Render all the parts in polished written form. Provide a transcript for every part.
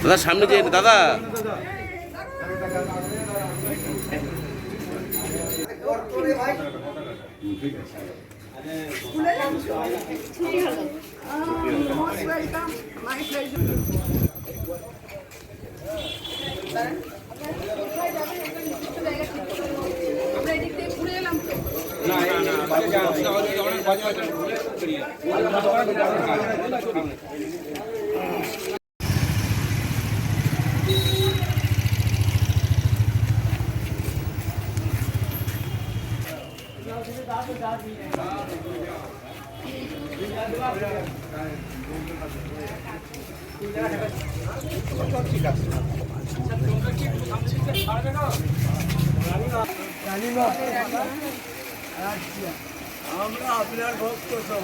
দাদা সামনে যে দাদা আমরা আপনার ভক্ত সব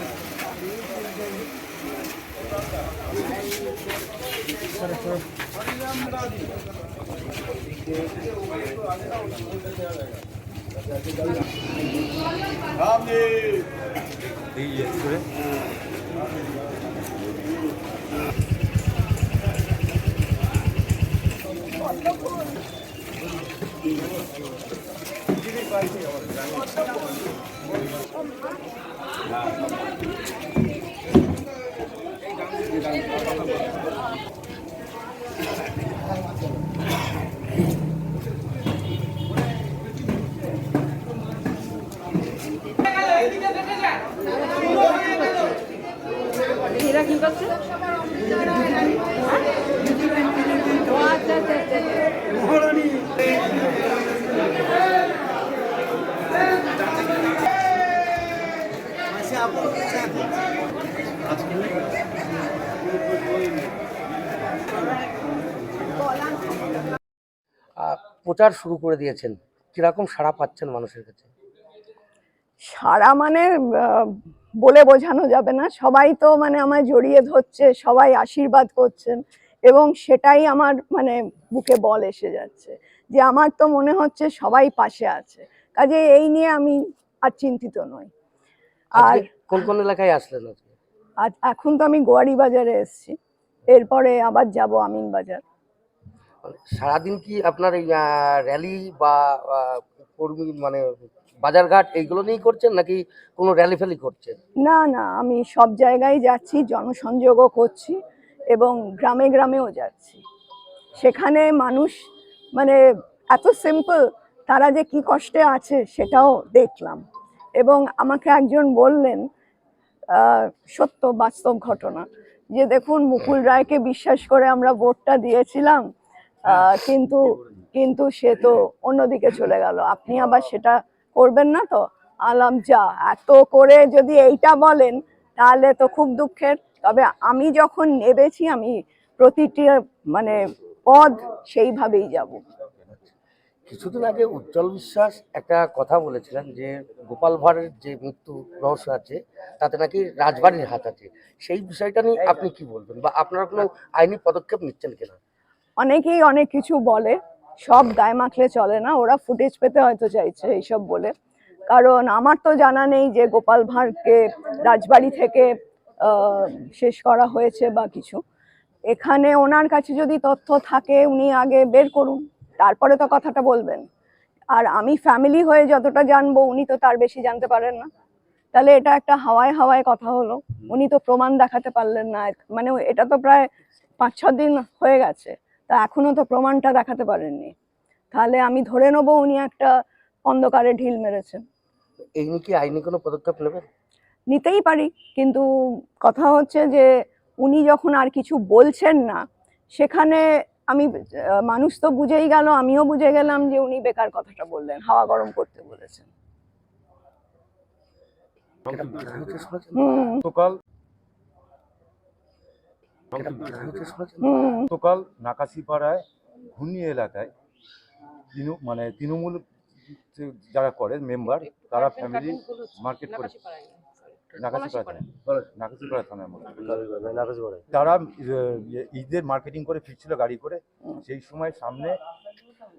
এরা কি করছে? প্রচার শুরু করে দিয়েছেন, কিরকম সাড়া পাচ্ছেন মানুষের কাছে? সারা মানে বলে বোঝানো যাবে না। সবাই তো মানে আমায় জড়িয়ে ধরছে, সবাই আশীর্বাদ করছেন এবং সেটাই আমার মানে বুকে বল এসে যাচ্ছে যে আমার তো মনে হচ্ছে সবাই পাশে আছে, কাজে এই নিয়ে আমি আর চিন্তিত নই। আর কোন কোন এলাকায় আসলেন আজকে? আজ এখন তো আমি গোয়ারি বাজারে এসেছি, এরপরে আবার যাব আমিন বাজার। সারাদিন কি আপনার এই র্যালি বা কর্মী মানে বাজারঘাট এইগুলো নিয়েই করছেন নাকি কোনো র্যালি ফ্যালি করছেন? না না, আমি সব জায়গায় যাচ্ছি, জনসংযোগও করছি এবং গ্রামে গ্রামেও যাচ্ছি। সেখানে মানুষ মানে এত সিম্পল, তারা যে কি কষ্টে আছে সেটাও দেখলাম এবং আমাকে একজন বললেন সত্য বাস্তব ঘটনা যে দেখুন মুকুল রায়কে বিশ্বাস করে আমরা ভোটটা দিয়েছিলাম, কিন্তু কিন্তু সে তো অন্যদিকে চলে গেল, আপনি আবার সেটা করবেন না তো। আলাম যা, এত করে যদি এইটা বলেন তাহলে তো খুব দুঃখের। তবে আমি যখন নেবেছি আমি প্রতিটি মানে পদ সেইভাবেই যাব। কিছুদিন আগে উজ্জ্বল বিশ্বাস একটা কথা বলেছিলেন যে গোপাল ভাঁড়ের যে মৃত্যু রহস্য আছে তাতে নাকি রাজবাড়ির হাত আছে, সেই বিষয়টা নিয়ে আপনি কি বলবেন বা আপনারা কোনো আইনি পদক্ষেপ নিচ্ছেন কিনা? অনেকেই অনেক কিছু বলে, সব গায়ে মাখলে চলে না, ওরা ফুটেজ পেতে হয়তো চাইছে এইসব বলে। কারণ আমার তো জানা নেই যে গোপাল ভাঁড়কে রাজবাড়ি থেকে শেষ করা হয়েছে বা কিছু। এখানে ওনার কাছে যদি তথ্য থাকে উনি আগে বের করুন, তারপরে তো কথাটা বলবেন। আর আমি ফ্যামিলি হয়ে যতটা জানবো উনি তো তার বেশি জানতে পারেন না। তাহলে এটা একটা হাওয়ায় হাওয়ায় কথা হলো, উনি তো প্রমাণ দেখাতে পারলেন না। মানে এটা তো প্রায় 5-6 দিন হয়ে গেছে, তা এখনো তো প্রমাণটা দেখাতে পারেননি। তাহলে আমি ধরে নেবো উনি একটা অন্ধকারে ঢিল মেরেছেন। এই নিয়ে কি আইনি কোনো পদক্ষেপ নেবেন? নিতেই পারি, কিন্তু কথা হচ্ছে যে উনি যখন আর কিছু বলছেন না সেখানে আমি মানুষ তো বুঝেই গেল, আমিও বুঝে গেলাম যে উনি বেকার কথাটা বললেন, হাওয়া গরম করতে বলেছেন। হুম গতকাল গতকাল নাকাশিপাড়ায় ঘূর্ণি এলাকায় তৃণমূল যারা করে মেম্বার, তারা ফ্যামিলি মার্কেট করে নাকাশিপাড়া থানার মধ্যে তারা ঈদের মার্কেটিং করে ফিরছিল গাড়ি করে, সেই সময় সামনে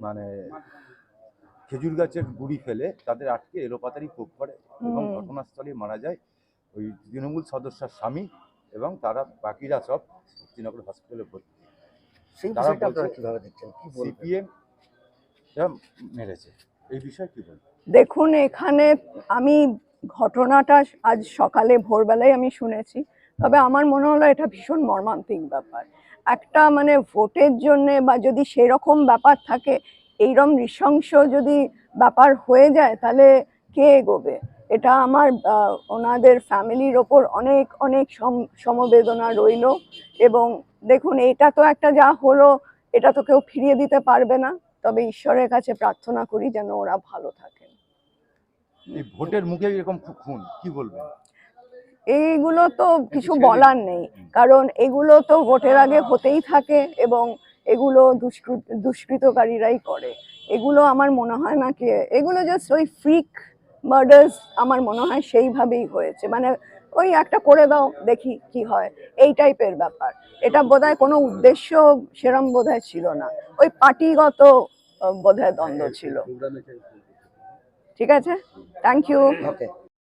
মানে খেজুর গাছের গুড়ি ফেলে তাদের আটকে এলোপাতাড়ি কোপ করে এবং ঘটনাস্থলে মারা যায় ওই তৃণমূল সদস্যর স্বামী এবং তারা বাকিরা সব শ্রীনগর হসপিটালে ভর্তি। সেই তারা বিষয়টা বলছে আপনারা কিভাবে দেখছেন, কি বলবেন? সিপিএম মেরেছে, এই বিষয়ে কি বলবেন? দেখুন, এখানে আমি ঘটনাটা আজ সকালে ভোরবেলায় আমি শুনেছি, তবে আমার মনে হলো এটা ভীষণ মর্মান্তিক ব্যাপার। একটা মানে ভোটের জন্যে বা যদি সেরকম ব্যাপার থাকে, এইরকম নৃশংস যদি ব্যাপার হয়ে যায় তাহলে কে এগোবে? এটা আমার ওনাদের ফ্যামিলির ওপর অনেক অনেক সমবেদনা রইল। এবং দেখুন, এটা তো একটা যা হলো, এটা তো কেউ ফিরিয়ে দিতে পারবে না, তবে ঈশ্বরের কাছে প্রার্থনা করি যেন ওরা ভালো থাকেন। এই ভোটের মুখে এরকম খুন, কি বলবেন? এইগুলো তো কিছু ছেড়ে দিন। বলার নেই, কারণ এগুলো তো ভোটের আগে হতেই থাকে এবং এগুলো দুষ্কৃতকারীরাই করে। এগুলো আমার মনে হয় না কি, এগুলো জাস্ট ওই ফ্রিক মার্ডার্স আমার মনে হয় সেইভাবেই হয়েছে, মানে ওই একটা করে দাও দেখি কি হয়, এই টাইপের ব্যাপার। এটা বোধহয় কোনো উদ্দেশ্য সেরম বোধহয় ছিল না, ওই পার্টিগত বোধহয় দ্বন্দ্ব ছিল। ঠিক আছে, থ্যাংক ইউ। ওকে।